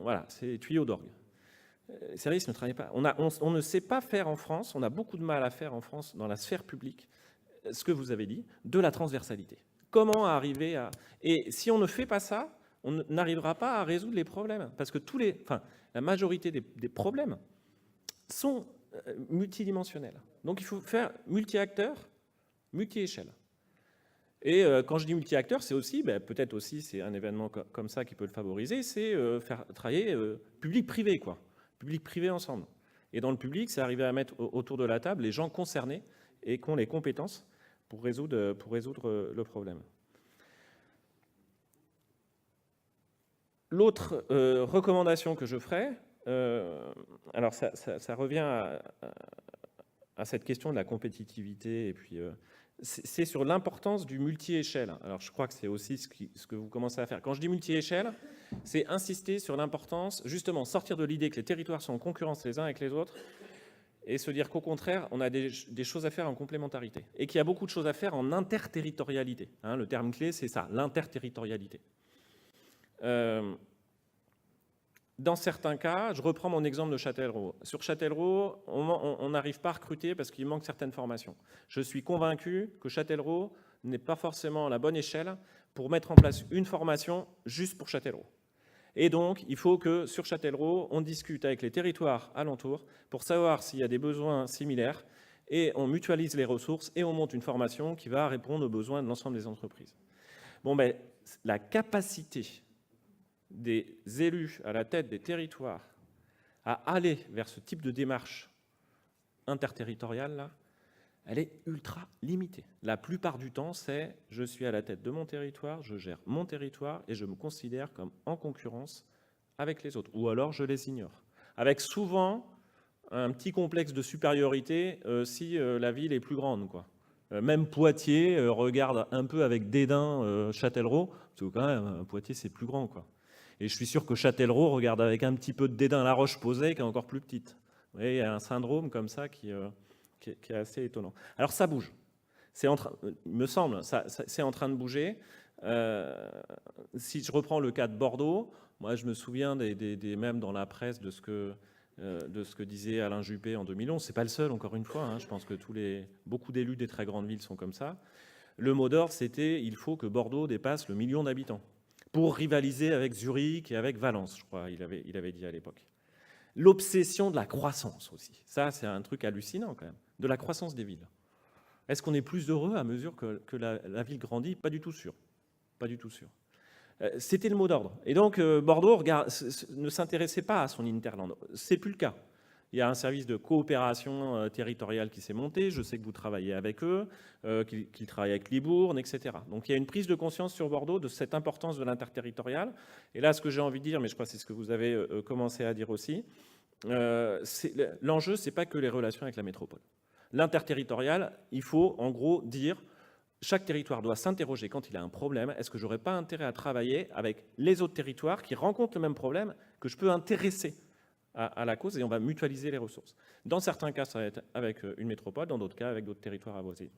Voilà, c'est tuyau d'orgue. Les services ne travaillent pas. On ne sait pas faire en France, on a beaucoup de mal à faire en France, dans la sphère publique, ce que vous avez dit, de la transversalité. Comment arriver à... Et si on ne fait pas ça, on n'arrivera pas à résoudre les problèmes. Parce que la majorité des problèmes sont multidimensionnels. Donc il faut faire multi-acteurs, multi-échelles. Et quand je dis multi-acteurs, c'est aussi, peut-être aussi, c'est un événement comme ça qui peut le favoriser, c'est faire travailler public-privé, quoi. Public-privé ensemble. Et dans le public, c'est arriver à mettre autour de la table les gens concernés et qui ont les compétences pour résoudre le problème. L'autre recommandation que je ferai, alors ça revient à cette question de la compétitivité, et puis c'est sur l'importance du multi-échelle. Alors je crois que c'est aussi ce que vous commencez à faire. Quand je dis multi-échelle, c'est insister sur l'importance, justement, sortir de l'idée que les territoires sont en concurrence les uns avec les autres, et se dire qu'au contraire, on a des choses à faire en complémentarité, et qu'il y a beaucoup de choses à faire en interterritorialité. Hein, le terme clé, c'est ça, l'interterritorialité. Dans certains cas, je reprends mon exemple de Châtellerault. Sur Châtellerault, on n'arrive pas à recruter parce qu'il manque certaines formations. Je suis convaincu que Châtellerault n'est pas forcément la bonne échelle pour mettre en place une formation juste pour Châtellerault. Et donc, il faut que sur Châtellerault, on discute avec les territoires alentours pour savoir s'il y a des besoins similaires, et on mutualise les ressources et on monte une formation qui va répondre aux besoins de l'ensemble des entreprises. Bon, la capacité des élus à la tête des territoires à aller vers ce type de démarche interterritoriale, là, elle est ultra limitée. La plupart du temps, c'est « je suis à la tête de mon territoire, je gère mon territoire et je me considère comme en concurrence avec les autres ». Ou alors, je les ignore. Avec souvent un petit complexe de supériorité si la ville est plus grande, quoi. Même Poitiers regarde un peu avec dédain Châtellerault, parce que quand même, Poitiers, c'est plus grand, quoi. Et je suis sûr que Châtellerault regarde avec un petit peu de dédain La Roche-Posay, qui est encore plus petite. Vous voyez, il y a un syndrome comme ça qui est assez étonnant. Alors ça bouge. Il me semble, c'est en train de bouger. Si je reprends le cas de Bordeaux, moi je me souviens même dans la presse de ce que disait Alain Juppé en 2011. C'est pas le seul, encore une fois. Hein, je pense que beaucoup d'élus des très grandes villes sont comme ça. Le mot d'ordre, c'était « il faut que Bordeaux dépasse le 1 million d'habitants » pour rivaliser avec Zurich et avec Valence, je crois, il avait dit à l'époque. L'obsession de la croissance aussi. Ça, c'est un truc hallucinant quand même. De la croissance des villes. Est-ce qu'on est plus heureux à mesure que la ville grandit? Pas du tout sûr. Pas du tout sûr. C'était le mot d'ordre. Et donc, Bordeaux ne s'intéressait pas à son hinterland. C'est plus le cas. Il y a un service de coopération territoriale qui s'est monté. Je sais que vous travaillez avec eux, qu'ils travaillent avec Libourne, etc. Donc il y a une prise de conscience sur Bordeaux de cette importance de l'interterritorial. Et là, ce que j'ai envie de dire, mais je crois que c'est ce que vous avez commencé à dire aussi, l'enjeu, ce n'est pas que les relations avec la métropole. L'interterritorial, il faut en gros dire, chaque territoire doit s'interroger quand il a un problème, est-ce que je n'aurais pas intérêt à travailler avec les autres territoires qui rencontrent le même problème, que je peux intéresser à la cause, et on va mutualiser les ressources. Dans certains cas, ça va être avec une métropole, dans d'autres cas, avec d'autres territoires avoisinants.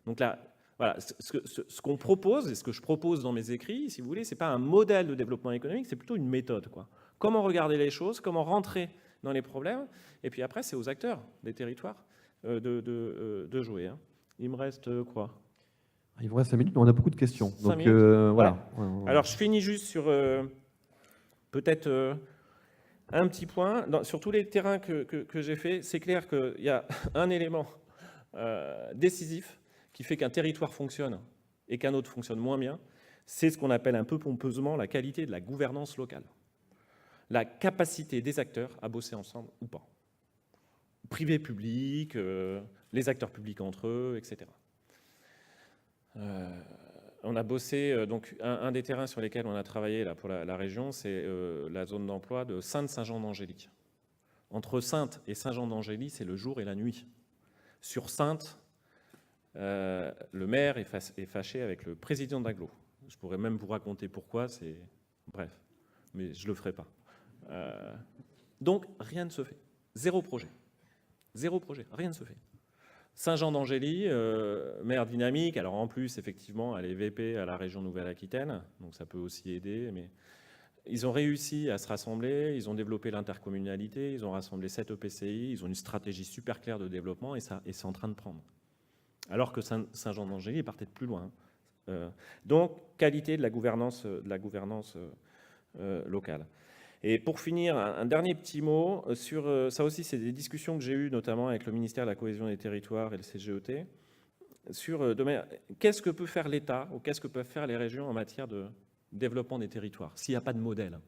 Donc là, voilà, ce qu'on propose, et ce que je propose dans mes écrits, si vous voulez, ce n'est pas un modèle de développement économique, c'est plutôt une méthode, quoi. Comment regarder les choses, comment rentrer dans les problèmes, et puis après, c'est aux acteurs des territoires de jouer. Hein. Il me reste quoi ? Il vous reste 5 minutes, mais on a beaucoup de questions. 5 donc, minutes. voilà. Ouais. Alors, je finis juste sur peut-être un petit point. Sur tous les terrains que j'ai fait, c'est clair qu'il y a un élément décisif qui fait qu'un territoire fonctionne et qu'un autre fonctionne moins bien. C'est ce qu'on appelle un peu pompeusement la qualité de la gouvernance locale. La capacité des acteurs à bosser ensemble ou pas. Privé, public, les acteurs publics entre eux, etc. On a bossé, donc un des terrains sur lesquels on a travaillé là, pour la région, c'est la zone d'emploi de Sainte-Saint-Jean-d'Angély. Entre Sainte et Saint-Jean-d'Angély, c'est le jour et la nuit. Sur Sainte, le maire est fâché avec le président d'Aglo. Je pourrais même vous raconter pourquoi, c'est bref, mais je ne le ferai pas. Donc, rien ne se fait. Zéro projet, rien ne se fait. Saint-Jean-d'Angély, maire dynamique, alors en plus, effectivement, elle est VP à la région Nouvelle-Aquitaine, donc ça peut aussi aider, mais ils ont réussi à se rassembler, ils ont développé l'intercommunalité, ils ont rassemblé 7 EPCI, ils ont une stratégie super claire de développement et c'est en train de prendre. Alors que Saint-Jean-d'Angély partait de plus loin. Donc, qualité de la gouvernance locale. Et pour finir, un dernier petit mot sur ça aussi, c'est des discussions que j'ai eues notamment avec le ministère de la Cohésion des Territoires et le CGET sur qu'est-ce que peut faire l'État ou qu'est-ce que peuvent faire les régions en matière de développement des territoires s'il n'y a pas de modèle.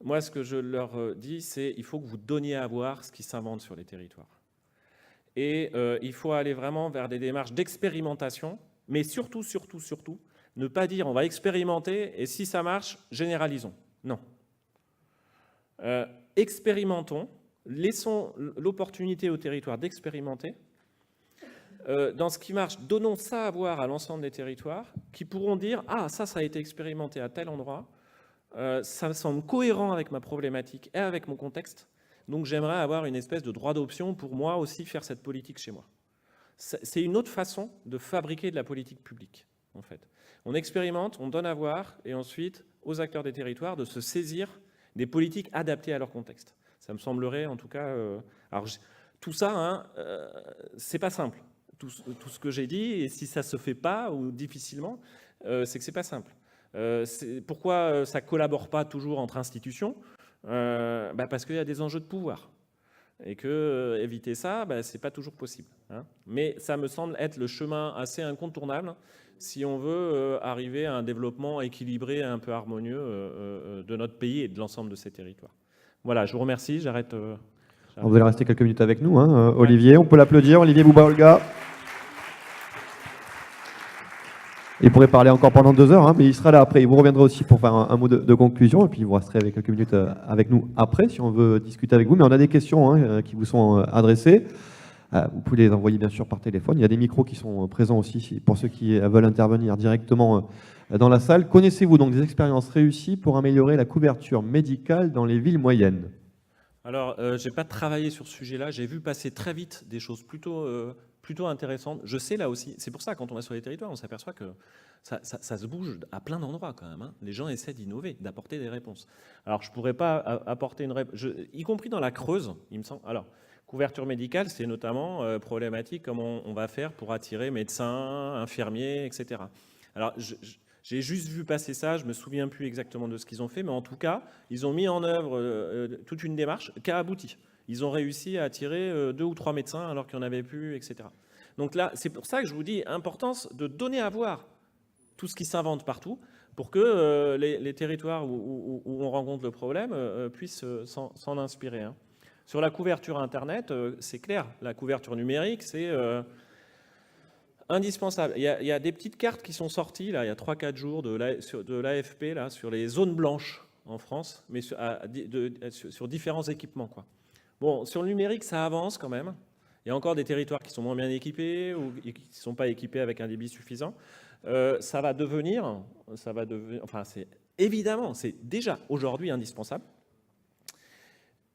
Moi, ce que je leur dis, c'est il faut que vous donniez à voir ce qui s'invente sur les territoires. Et il faut aller vraiment vers des démarches d'expérimentation, mais surtout, ne pas dire on va expérimenter et si ça marche, généralisons. Non. Expérimentons, laissons l'opportunité au territoire d'expérimenter. Dans ce qui marche, donnons ça à voir à l'ensemble des territoires qui pourront dire « Ah, ça a été expérimenté à tel endroit, ça me semble cohérent avec ma problématique et avec mon contexte, donc j'aimerais avoir une espèce de droit d'option pour moi aussi faire cette politique chez moi. » C'est une autre façon de fabriquer de la politique publique, en fait. On expérimente, on donne à voir, et ensuite, aux acteurs des territoires de se saisir des politiques adaptées à leur contexte. Ça me semblerait, en tout cas... alors, tout ça, hein, c'est pas simple. Tout ce que j'ai dit, et si ça se fait pas, ou difficilement, c'est que c'est pas simple. Pourquoi ça collabore pas toujours entre institutions ? Parce qu'il y a des enjeux de pouvoir. Et que éviter ça, c'est pas toujours possible. Hein. Mais ça me semble être le chemin assez incontournable si on veut arriver à un développement équilibré et un peu harmonieux de notre pays et de l'ensemble de ces territoires. Voilà, je vous remercie, j'arrête. Vous allez rester quelques minutes avec nous, hein, Olivier. On peut l'applaudir, Olivier Bouba-Olga. Il pourrait parler encore pendant 2 heures, hein, mais il sera là après. Il vous reviendra aussi pour faire un mot de conclusion, et puis vous resterez avec quelques minutes avec nous après, si on veut discuter avec vous. Mais on a des questions hein, qui vous sont adressées. Vous pouvez les envoyer bien sûr par téléphone. Il y a des micros qui sont présents aussi pour ceux qui veulent intervenir directement dans la salle. Connaissez-vous donc des expériences réussies pour améliorer la couverture médicale dans les villes moyennes ? Alors, je n'ai pas travaillé sur ce sujet-là. J'ai vu passer très vite des choses plutôt intéressantes. Je sais là aussi, c'est pour ça quand on va sur les territoires, on s'aperçoit que ça se bouge à plein d'endroits quand même. Hein. Les gens essaient d'innover, d'apporter des réponses. Alors, je ne pourrais pas apporter une réponse, y compris dans la Creuse, il me semble. Alors, couverture médicale, c'est notamment problématique, comment on va faire pour attirer médecins, infirmiers, etc. Alors, j'ai juste vu passer ça, je ne me souviens plus exactement de ce qu'ils ont fait, mais en tout cas, ils ont mis en œuvre toute une démarche qui a abouti. Ils ont réussi à attirer 2 ou 3 médecins alors qu'il n'y en avait plus, etc. Donc là, c'est pour ça que je vous dis, importance de donner à voir tout ce qui s'invente partout pour que les territoires où on rencontre le problème puissent s'en inspirer. Hein. Sur la couverture Internet, c'est clair, la couverture numérique, c'est indispensable. Il y a des petites cartes qui sont sorties, là, il y a 3-4 jours, de l'AFP, là, sur les zones blanches en France, mais sur différents équipements, quoi. Bon, sur le numérique, ça avance quand même. Il y a encore des territoires qui sont moins bien équipés ou qui ne sont pas équipés avec un débit suffisant. Ça va devenir, enfin, évidemment, c'est déjà aujourd'hui indispensable.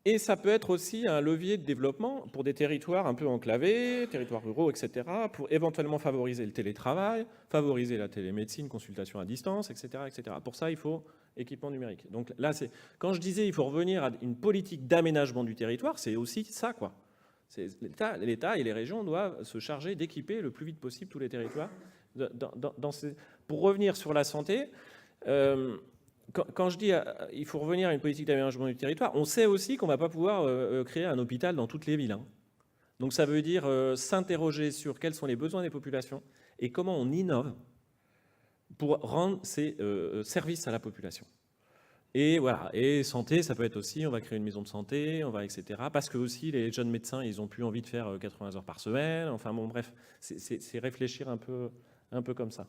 Et ça peut être aussi un levier de développement pour des territoires un peu enclavés, territoires ruraux, etc., pour éventuellement favoriser le télétravail, favoriser la télémédecine, consultation à distance, etc., etc. Pour ça, il faut équipement numérique. Donc là, quand je disais il faut revenir à une politique d'aménagement du territoire, c'est aussi ça, quoi. L'État et les régions doivent se charger d'équiper le plus vite possible tous les territoires. Pour revenir sur la santé, quand je dis il faut revenir à une politique d'aménagement du territoire, on sait aussi qu'on ne va pas pouvoir créer un hôpital dans toutes les villes. Hein. Donc ça veut dire s'interroger sur quels sont les besoins des populations et comment on innove pour rendre ces services à la population. Et voilà, et santé, ça peut être aussi, on va créer une maison de santé, on va, etc. Parce que aussi, les jeunes médecins, ils n'ont plus envie de faire 80 heures par semaine. Enfin bon, bref, c'est réfléchir un peu comme ça.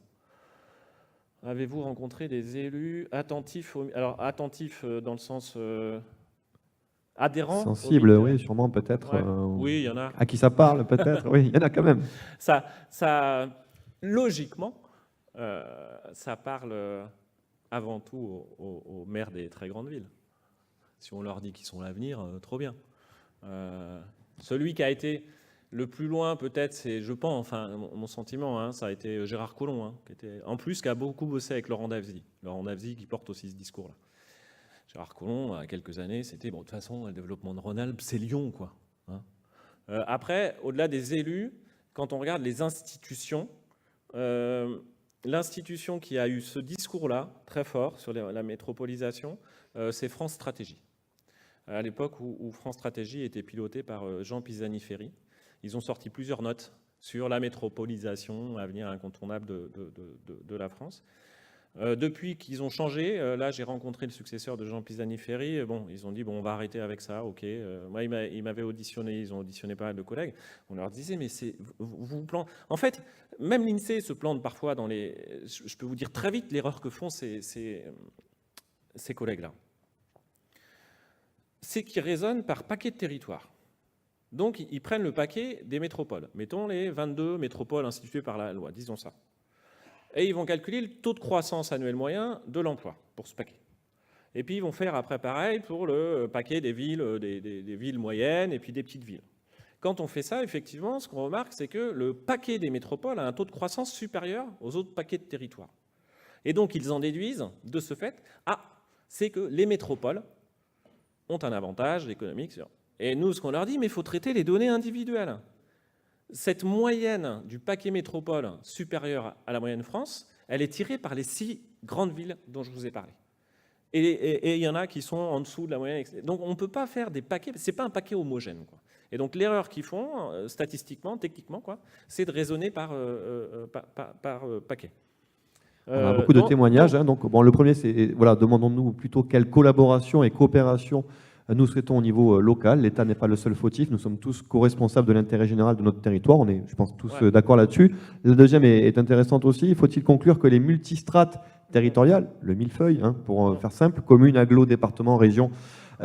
Avez-vous rencontré des élus attentifs alors, attentifs dans le sens adhérents? Sensibles, oui, sûrement, peut-être. Ouais. Oui, il y en a. À qui ça parle, peut-être. Oui, il y en a quand même. Ça logiquement, ça parle avant tout aux maires des très grandes villes. Si on leur dit qu'ils sont l'avenir, trop bien. Celui qui a été le plus loin, peut-être, c'est, je pense, enfin, mon sentiment, hein, ça a été Gérard Collomb, hein, qui a beaucoup bossé avec Laurent Davzy. Laurent Davzy qui porte aussi ce discours-là. Gérard Collomb, il y a quelques années, c'était, bon, de toute façon, le développement de Rhône-Alpes, c'est Lyon, quoi. Hein. Après, au-delà des élus, quand on regarde les institutions, l'institution qui a eu ce discours-là, très fort, sur la métropolisation, c'est France Stratégie. À l'époque où France Stratégie était pilotée par Jean Pisani-Ferry, ils ont sorti plusieurs notes sur la métropolisation, avenir incontournable de la France. Depuis qu'ils ont changé, là j'ai rencontré le successeur de Jean Pisani-Ferry, bon, ils ont dit bon, on va arrêter avec ça, ok. Moi ils m'avaient auditionné, ils ont auditionné pas mal de collègues, on leur disait mais vous plantez. En fait, même l'INSEE se plante parfois dans les... Je peux vous dire très vite l'erreur que font ces collègues-là. C'est qu'ils raisonnent par paquet de territoires. Donc, ils prennent le paquet des métropoles. Mettons les 22 métropoles instituées par la loi, disons ça. Et ils vont calculer le taux de croissance annuel moyen de l'emploi pour ce paquet. Et puis, ils vont faire après pareil pour le paquet des villes, des villes moyennes et puis des petites villes. Quand on fait ça, effectivement, ce qu'on remarque, c'est que le paquet des métropoles a un taux de croissance supérieur aux autres paquets de territoires. Et donc, ils en déduisent, de ce fait, c'est que les métropoles ont un avantage économique sur... Et nous, ce qu'on leur dit, mais il faut traiter les données individuelles. Cette moyenne du paquet métropole supérieure à la moyenne France, elle est tirée par les 6 grandes villes dont je vous ai parlé. Et il y en a qui sont en dessous de la moyenne. Donc on ne peut pas faire des paquets, ce n'est pas un paquet homogène, quoi. Et donc l'erreur qu'ils font, statistiquement, techniquement, quoi, c'est de raisonner par paquet. On a beaucoup de témoignages. Donc, bon, le premier, c'est, voilà, demandons-nous plutôt quelle collaboration et coopération nous souhaitons au niveau local. L'État n'est pas le seul fautif. Nous sommes tous co-responsables de l'intérêt général de notre territoire. On est, je pense, tous d'accord là-dessus. La deuxième est intéressante aussi. Faut-il conclure que les multistrates territoriales, le millefeuille, hein, pour faire simple, communes, agglo, départements, régions,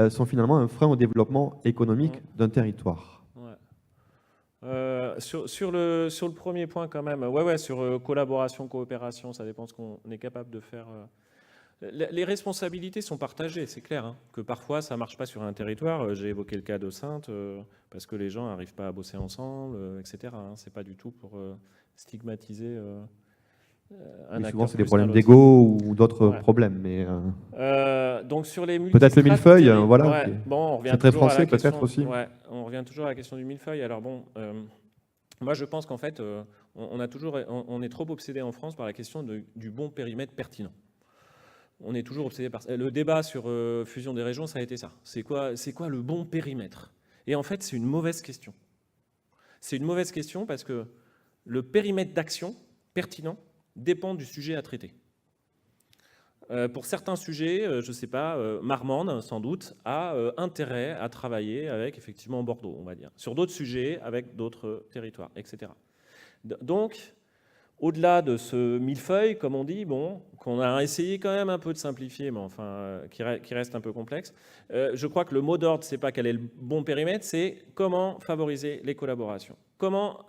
sont finalement un frein au développement économique d'un territoire? Sur le premier point quand même, sur collaboration, coopération, ça dépend de ce qu'on est capable de faire. Les responsabilités sont partagées, c'est clair, hein, que parfois ça ne marche pas sur un territoire. J'ai évoqué le cas de Saintes, parce que les gens n'arrivent pas à bosser ensemble, etc. Hein, c'est pas du tout pour stigmatiser un acteur. Souvent, c'est des problèmes d'ego ou d'autres problèmes. Mais donc sur les peut-être le millefeuille, voilà. Ouais, bon, c'est très français peut-être aussi. Ouais, on revient toujours à la question du millefeuille. Alors bon, moi je pense qu'en fait, on est trop obsédé en France par la question du bon périmètre pertinent. On est toujours obsédé par ça. Le débat sur fusion des régions, ça a été ça. C'est quoi le bon périmètre? Et en fait, c'est une mauvaise question. C'est une mauvaise question parce que le périmètre d'action pertinent dépend du sujet à traiter. Pour certains sujets, je ne sais pas, Marmande, sans doute, a intérêt à travailler avec, effectivement, Bordeaux, on va dire. Sur d'autres sujets, avec d'autres territoires, etc. Donc, au-delà de ce millefeuille, comme on dit, bon, qu'on a essayé quand même un peu de simplifier, mais enfin, qui reste un peu complexe, je crois que le mot d'ordre, c'est pas quel est le bon périmètre, c'est comment favoriser les collaborations. Comment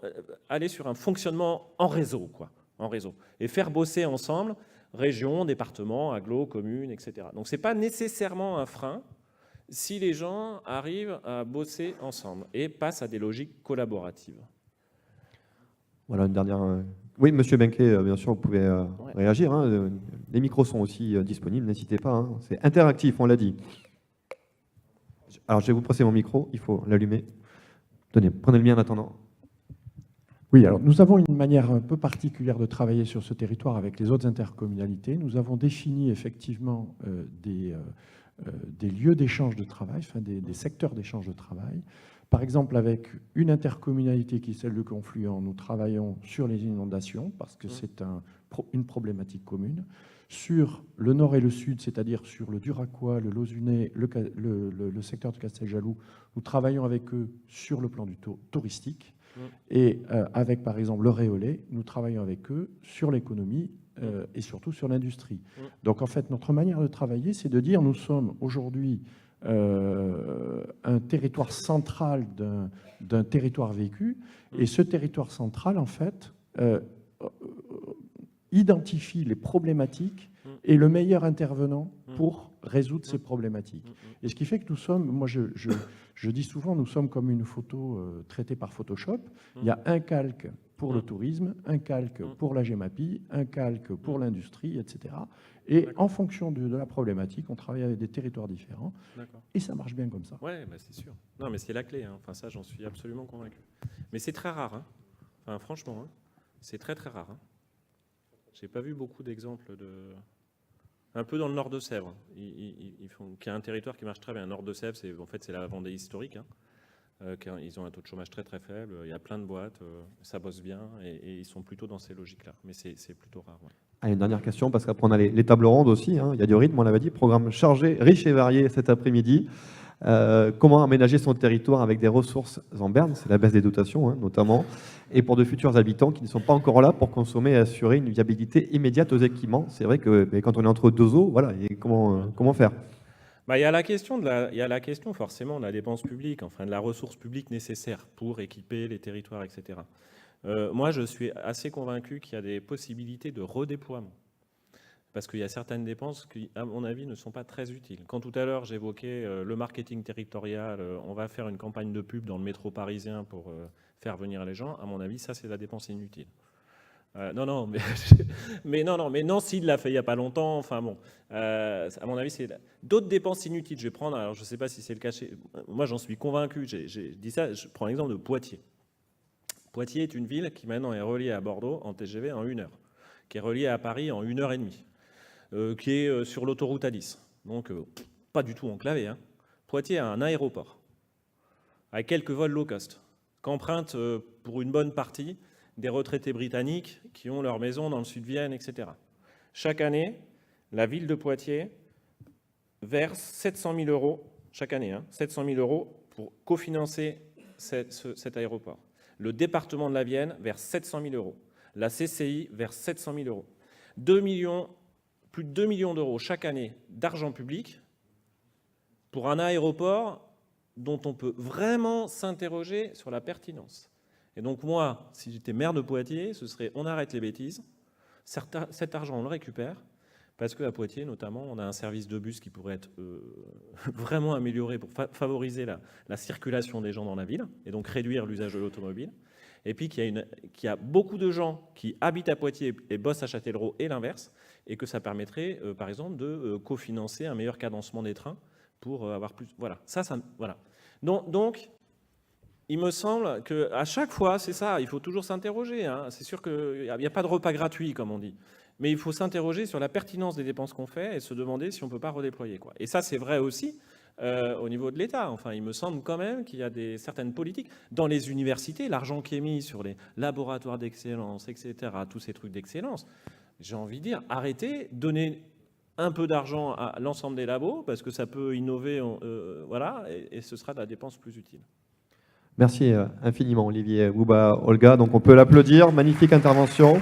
aller sur un fonctionnement en réseau, quoi, en réseau, et faire bosser ensemble régions, départements, agglos, communes, etc. Donc, ce n'est pas nécessairement un frein si les gens arrivent à bosser ensemble et passent à des logiques collaboratives. Voilà, une dernière... Oui, Monsieur Benquet, bien sûr, vous pouvez réagir. Hein. Les micros sont aussi disponibles, n'hésitez pas. Hein. C'est interactif, on l'a dit. Alors, je vais vous passer mon micro, il faut l'allumer. Tenez, prenez le mien en attendant. Oui, alors nous avons une manière un peu particulière de travailler sur ce territoire avec les autres intercommunalités. Nous avons défini effectivement des lieux d'échange de travail, enfin des secteurs d'échange de travail. Par exemple, avec une intercommunalité qui est celle de Confluent, nous travaillons sur les inondations parce que c'est une problématique commune. Sur le nord et le sud, c'est-à-dire sur le Duracois, le Lausunais, le secteur de Casteljaloux, nous travaillons avec eux sur le plan du touristique. Et avec, par exemple, le Réolais, nous travaillons avec eux sur l'économie et surtout sur l'industrie. Donc, en fait, notre manière de travailler, c'est de dire nous sommes aujourd'hui un territoire central d'un territoire vécu. Et ce territoire central, en fait, identifie les problématiques et le meilleur intervenant pour résoudre ces problématiques. Et ce qui fait que nous sommes, moi je dis souvent, nous sommes comme une photo traitée par Photoshop. Il y a un calque pour le tourisme, un calque pour la GEMAPI, un calque pour l'industrie, etc. Et en fonction de la problématique, on travaille avec des territoires différents. Et ça marche bien comme ça. Oui, bah c'est sûr. Non, mais c'est la clé. Hein. Enfin, ça, j'en suis absolument convaincu. Mais c'est très rare. Hein. Enfin, franchement, hein. C'est très, très rare. Hein. Je n'ai pas vu beaucoup d'exemples de... Un peu dans le nord de Sèvres, qui a un territoire qui marche très bien. Le nord de Sèvres, en fait, c'est la Vendée historique. Hein. Ils ont un taux de chômage très très faible. Il y a plein de boîtes, ça bosse bien, et ils sont plutôt dans ces logiques-là. Mais c'est plutôt rare. Ouais. Allez, une dernière question, parce qu'après on a les tables rondes aussi. Hein. Il y a du rythme, on l'avait dit. Programme chargé, riche et varié cet après-midi. Comment aménager son territoire avec des ressources en berne, c'est la baisse des dotations hein, notamment, et pour de futurs habitants qui ne sont pas encore là pour consommer et assurer une viabilité immédiate aux équipements. C'est vrai que quand on est entre deux eaux, voilà, et comment faire? Bah, il y a la question forcément de la dépense publique, enfin de la ressource publique nécessaire pour équiper les territoires, etc. Moi, je suis assez convaincu qu'il y a des possibilités de redéploiement. Parce qu'il y a certaines dépenses qui, à mon avis, ne sont pas très utiles. Quand tout à l'heure, j'évoquais le marketing territorial, on va faire une campagne de pub dans le métro parisien pour faire venir les gens, à mon avis, ça, c'est la dépense inutile. Non, mais Nancy l'a fait il n'y a pas longtemps. Enfin bon, à mon avis, c'est d'autres dépenses inutiles. Je vais prendre, alors je ne sais pas si c'est le cas chez... Moi, j'en suis convaincu. J'ai dit ça, je prends l'exemple de Poitiers. Poitiers est une ville qui maintenant est reliée à Bordeaux en TGV en 1 heure, qui est reliée à Paris en 1h30. Qui est sur l'autoroute A10. Donc, pas du tout enclavé. Hein. Poitiers a un aéroport, avec quelques vols low cost, qu'empruntent pour une bonne partie des retraités britanniques qui ont leur maison dans le sud de Vienne, etc. Chaque année, la ville de Poitiers verse 700 000 euros, chaque année, hein, 700 000 euros pour cofinancer cet aéroport. Le département de la Vienne verse 700 000 euros. La CCI verse 700 000 euros. Plus de 2 millions d'euros chaque année d'argent public pour un aéroport dont on peut vraiment s'interroger sur la pertinence. Et donc moi, si j'étais maire de Poitiers, ce serait on arrête les bêtises, cet argent on le récupère, parce qu'à Poitiers notamment, on a un service de bus qui pourrait être vraiment amélioré pour favoriser la circulation des gens dans la ville, et donc réduire l'usage de l'automobile. Et puis qu'il y a beaucoup de gens qui habitent à Poitiers et bossent à Châtellerault et l'inverse, et que ça permettrait, par exemple, de cofinancer un meilleur cadencement des trains pour avoir plus... Voilà, voilà. Donc, il me semble qu'à chaque fois, c'est ça, il faut toujours s'interroger. Hein. C'est sûr qu'il n'y a pas de repas gratuit, comme on dit. Mais il faut s'interroger sur la pertinence des dépenses qu'on fait et se demander si on ne peut pas redéployer. Quoi. Et ça, c'est vrai aussi au niveau de l'État. Enfin, il me semble quand même qu'il y a certaines politiques. Dans les universités, l'argent qui est mis sur les laboratoires d'excellence, etc., tous ces trucs d'excellence, j'ai envie de dire, arrêtez, donnez un peu d'argent à l'ensemble des labos, parce que ça peut innover, voilà, et ce sera de la dépense plus utile. Merci infiniment, Olivier, Bouba, Olga. Donc on peut l'applaudir. Magnifique intervention.